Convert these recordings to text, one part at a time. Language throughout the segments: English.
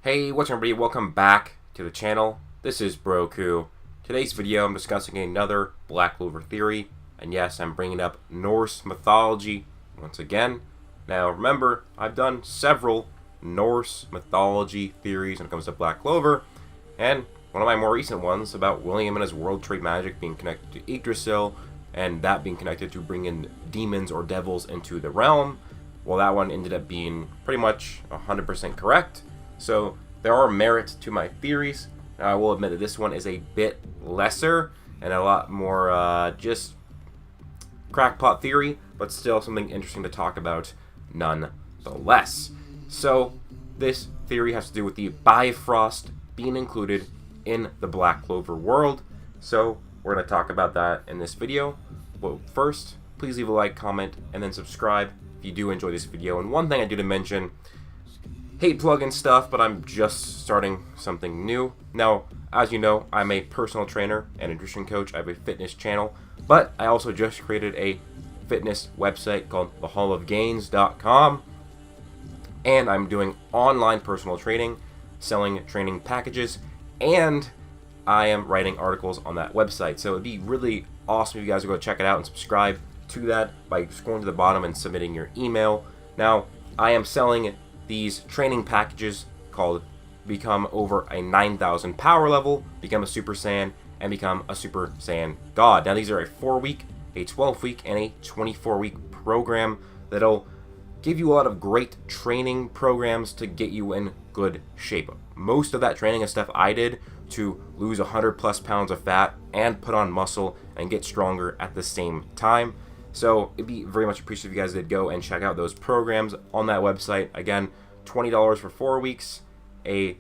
Hey, what's up everybody? Welcome back to the channel. This is Broku. Today's video I'm discussing another Black Clover theory, and yes, I'm bringing up Norse mythology once again. Now remember, I've done several Norse mythology theories when it comes to Black Clover, and one of my more recent ones about William and his World Trade magic being connected to Yggdrasil, and that being connected to bring in demons or devils into the realm. Well, that one ended up being pretty much 100% correct. So there are merit to my theories. Now, I will admit that this one is a bit lesser and a lot more just crackpot theory, but still something interesting to talk about nonetheless. So this theory has to do with the Bifrost being included in the Black Clover world. So we're going to talk about that in this video. But first, please leave a like, comment, and then subscribe if you do enjoy this video. And one thing I do to mention, hate plugging stuff, but I'm just starting something new. Now, as you know, I'm a personal trainer and nutrition coach. I have a fitness channel, but I also just created a fitness website called thehallofgains.com, and I'm doing online personal training, selling training packages, and I am writing articles on that website. So it'd be really awesome if you guys would go check it out and subscribe to that by scrolling to the bottom and submitting your email. Now, I am selling these training packages called Become Over a 9,000 Power Level, Become a Super Saiyan, and Become a Super Saiyan God. Now these are a 4-week, a 12-week, and a 24-week program that'll give you a lot of great training programs to get you in good shape. Most of that training is stuff I did to lose 100+ pounds of fat and put on muscle and get stronger at the same time. So it'd be very much appreciated if you guys did go and check out those programs on that website. Again, $20 for 4 weeks, a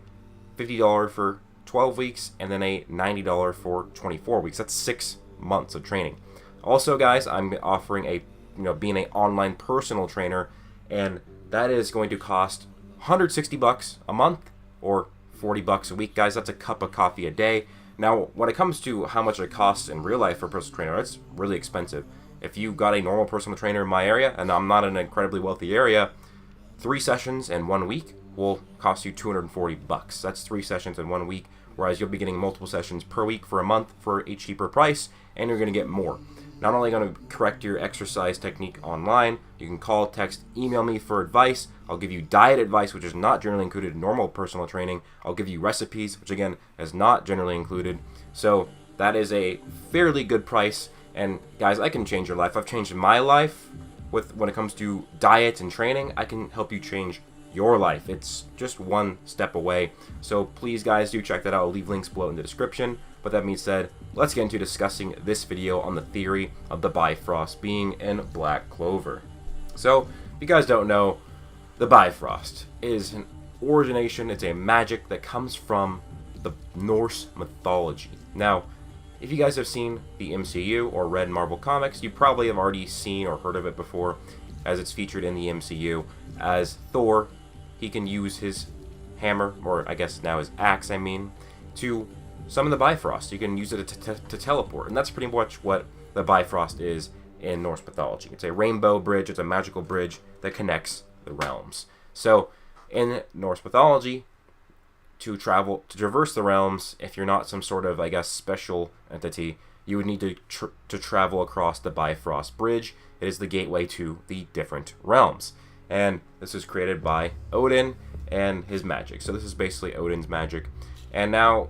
$50 for 12 weeks, and then a $90 for 24 weeks. That's 6 months of training. Also, guys, I'm offering being an online personal trainer, and that is going to cost $160 a month or $40 a week, guys. That's a cup of coffee a day. Now, when it comes to how much it costs in real life for a personal trainer, it's really expensive. If you got a normal personal trainer in my area, and I'm not in an incredibly wealthy area, 3 sessions in 1 week will cost you $240. That's 3 sessions in 1 week, whereas you'll be getting multiple sessions per week for a month for a cheaper price, and you're going to get more. Not only going to correct your exercise technique online, you can call, text, email me for advice. I'll give you diet advice, which is not generally included in normal personal training. I'll give you recipes, which again is not generally included. So that is a fairly good price. And guys, I can change your life. I've changed my life when it comes to diet and training. I can help you change your life. It's just one step away. So please, guys, do check that out. I'll leave links below in the description. But that being said, let's get into discussing this video on the theory of the Bifrost being in Black Clover. So, if you guys don't know, the Bifrost is an origination. It's a magic that comes from the Norse mythology. Now, if you guys have seen the MCU or read Marvel Comics, you probably have already seen or heard of it before, as it's featured in the MCU as Thor. He can use his hammer, or I guess now his axe, to summon the Bifrost. You can use it to teleport, and that's pretty much what the Bifrost is in Norse mythology. It's a rainbow bridge. It's a magical bridge that connects the realms. So, in Norse mythology, to traverse the realms, if you're not some sort of, I guess, special entity, you would need to travel across the Bifrost Bridge. It is the gateway to the different realms. And this was created by Odin and his magic. So this is basically Odin's magic. And now,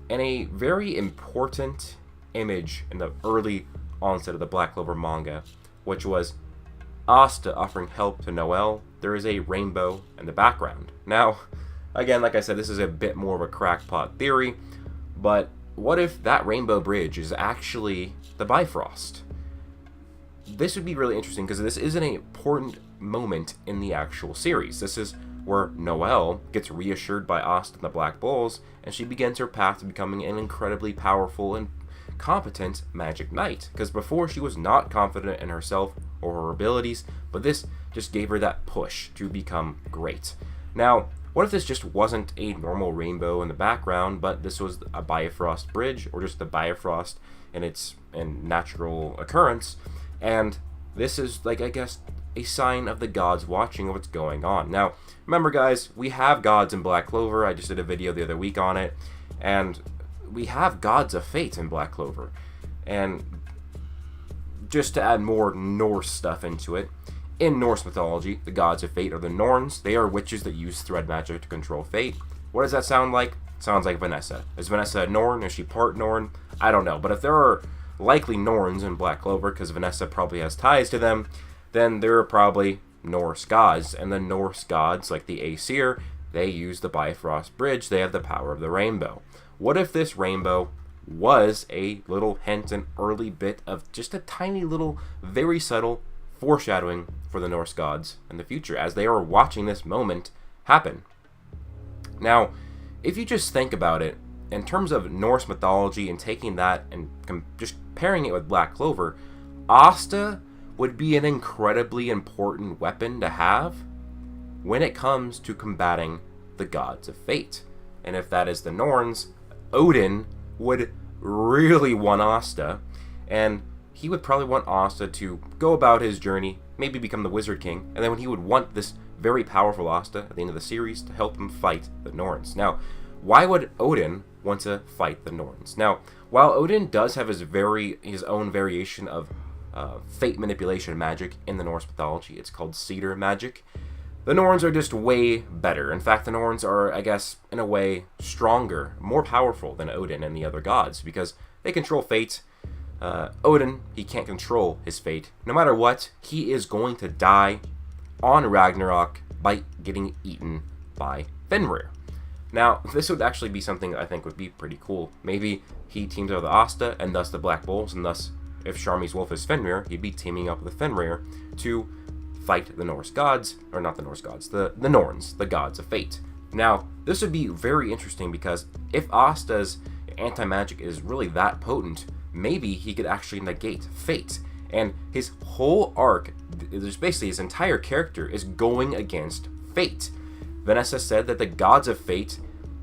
in a very important image in the early onset of the Black Clover manga, which was Asta offering help to Noel, there is a rainbow in the background. Now, again, like I said, this is a bit more of a crackpot theory, but what if that rainbow bridge is actually the Bifrost? This would be really interesting because this is an important moment in the actual series. This is where Noel gets reassured by Asta and the Black Bulls, and she begins her path to becoming an incredibly powerful and competent magic knight. Because before, she was not confident in herself or her abilities, but this just gave her that push to become great. Now, what if this just wasn't a normal rainbow in the background, but this was a Bifrost bridge, or just the Bifrost in its natural occurrence, and this is, like, I guess, a sign of the gods watching what's going on. Now, remember, guys, we have gods in Black Clover. I just did a video the other week on it. And we have gods of fate in Black Clover. And just to add more Norse stuff into it, in Norse mythology, the gods of fate are the Norns. They are witches that use thread magic to control fate. What does that sound like? Sounds like Vanessa. Is Vanessa a Norn? Is she part Norn? I don't know. But if there are likely Norns in Black Clover, because Vanessa probably has ties to them, then there are probably Norse gods. And the Norse gods, like the Aesir, they use the Bifrost Bridge. They have the power of the rainbow. What if this rainbow was a little hint, an early bit of just a tiny little, very subtle foreshadowing for the Norse gods in the future as they are watching this moment happen? Now, if you just think about it, in terms of Norse mythology and taking that and just pairing it with Black Clover, Asta would be an incredibly important weapon to have when it comes to combating the gods of fate. And if that is the Norns, Odin would really want Asta, and he would probably want Asta to go about his journey, maybe become the Wizard King, and then when he would want this very powerful Asta at the end of the series to help him fight the Norns. Now, why would Odin want to fight the Norns? Now, while Odin does have his own variation of fate manipulation magic in the Norse mythology, it's called cedar magic, the Norns are just way better. In fact, the Norns are, I guess, in a way, stronger, more powerful than Odin and the other gods, because they control fate. Odin, he can't control his fate. No matter what, he is going to die on Ragnarok by getting eaten by Fenrir. Now, this would actually be something that I think would be pretty cool. Maybe he teams up with Asta, and thus the Black Bulls, and thus, if Sharmi's wolf is Fenrir, he'd be teaming up with Fenrir to fight the Norse gods, or not the Norse gods, the Norns, the gods of fate. Now, this would be very interesting because if Asta's anti-magic is really that potent, maybe he could actually negate fate. And his whole arc, there's basically his entire character, is going against fate. Vanessa said that the gods of fate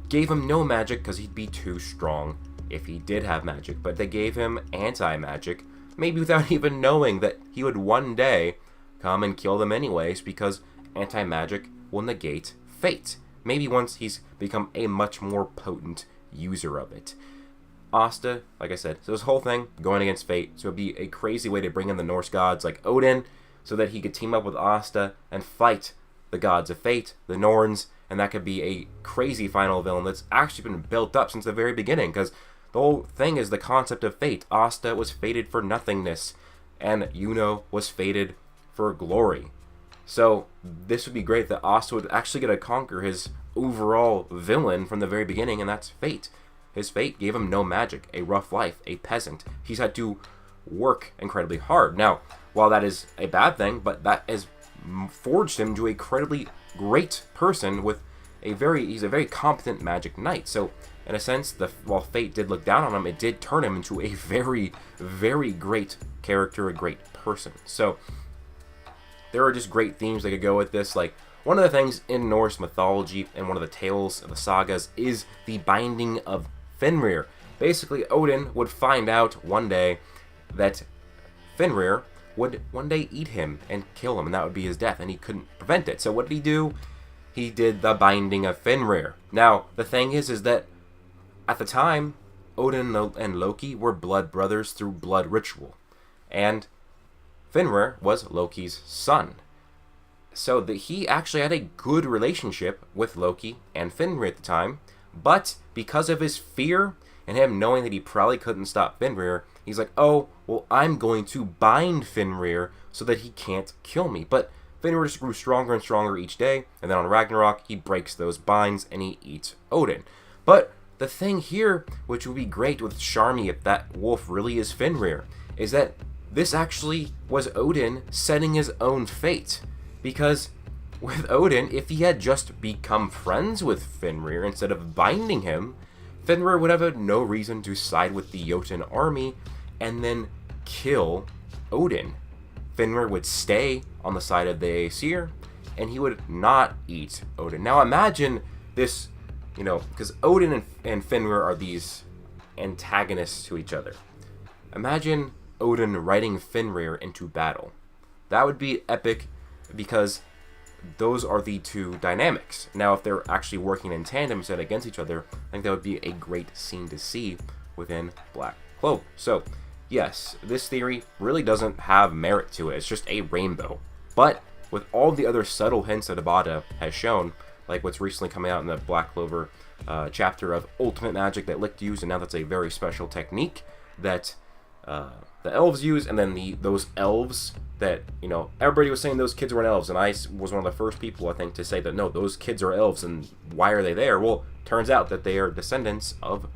gave him no magic because he'd be too strong if he did have magic, but they gave him anti-magic, maybe without even knowing that he would one day come and kill them anyways, because anti-magic will negate fate. Maybe once he's become a much more potent user of it. Asta, like I said, so this whole thing going against fate, so it'd be a crazy way to bring in the Norse gods like Odin, so that he could team up with Asta and fight the gods of fate, the Norns, and that could be a crazy final villain that's actually been built up since the very beginning, because the whole thing is the concept of fate. Asta was fated for nothingness, and Juno was fated for glory. So this would be great that Asta would actually get to conquer his overall villain from the very beginning, and that's fate. His fate gave him no magic, a rough life, a peasant. He's had to work incredibly hard. Now, while that is a bad thing, but that has forged him to a incredibly great person with he's a very competent magic knight. So in a sense, while fate did look down on him, it did turn him into a very, very great character, a great person. So there are just great themes that could go with this. Like, one of the things in Norse mythology and one of the tales of the sagas is the binding of Fenrir. Basically, Odin would find out one day that Fenrir would one day eat him and kill him, and that would be his death, and he couldn't prevent it. So what did he do? He did the binding of Fenrir. Now, the thing is that at the time, Odin and Loki were blood brothers through blood ritual, and Fenrir was Loki's son. So that he actually had a good relationship with Loki and Fenrir at the time, but because of his fear and him knowing that he probably couldn't stop Fenrir, he's like, oh, well, I'm going to bind Fenrir so that he can't kill me. But Fenrir just grew stronger and stronger each day, and then on Ragnarok, he breaks those binds and he eats Odin. But the thing here, which would be great with Sharmi if that wolf really is Fenrir, is that this actually was Odin setting his own fate. Because with Odin, if he had just become friends with Fenrir instead of binding him, Fenrir would have no reason to side with the Jotun army and then kill Odin. Fenrir would stay on the side of the Aesir, and he would not eat Odin. Now imagine this, because Odin and Fenrir are these antagonists to each other. Imagine Odin riding Fenrir into battle. that would be epic because those are the two dynamics. Now, if they're actually working in tandem instead of against each other, I think that would be a great scene to see within Black Clover. So, yes, this theory really doesn't have merit to it. It's just a rainbow. But with all the other subtle hints that Tabata has shown, like what's recently coming out in the Black Clover chapter of Ultimate Magic that Licht used, and now that's a very special technique that the elves use, and then those elves that, you know, everybody was saying those kids weren't elves, and I was one of the first people, I think, to say that, no, those kids are elves, and why are they there? Well, turns out that they are descendants of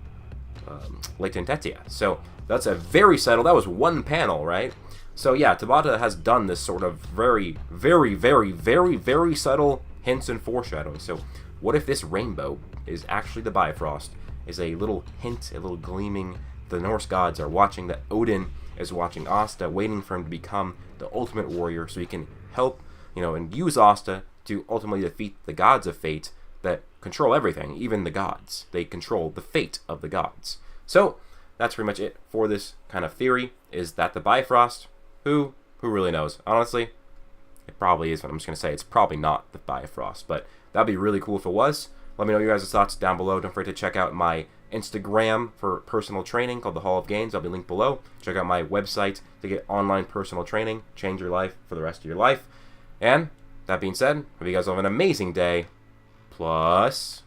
Licht and Tetia. So that's a very subtle, that was one panel, right? So yeah, Tabata has done this sort of very, very, very, very, very subtle hints and foreshadowing. So what if this rainbow is actually the Bifrost, is a little hint, a little gleaming, the Norse gods are watching, that Odin is watching Asta, waiting for him to become the ultimate warrior so he can help, you know, and use Asta to ultimately defeat the gods of fate that control everything, even the gods. They control the fate of the gods. So that's pretty much it for this kind of theory. Is that the Bifrost? Who really knows? Honestly, it probably is, but I'm just going to say it's probably not the Bifrost, but that'd be really cool if it was. Let me know your guys' thoughts down below. Don't forget to check out my Instagram for personal training called the Hall of Gains. I'll be linked below. Check out my website to get online personal training. Change your life for the rest of your life. And that being said, hope you guys have an amazing day. Plus...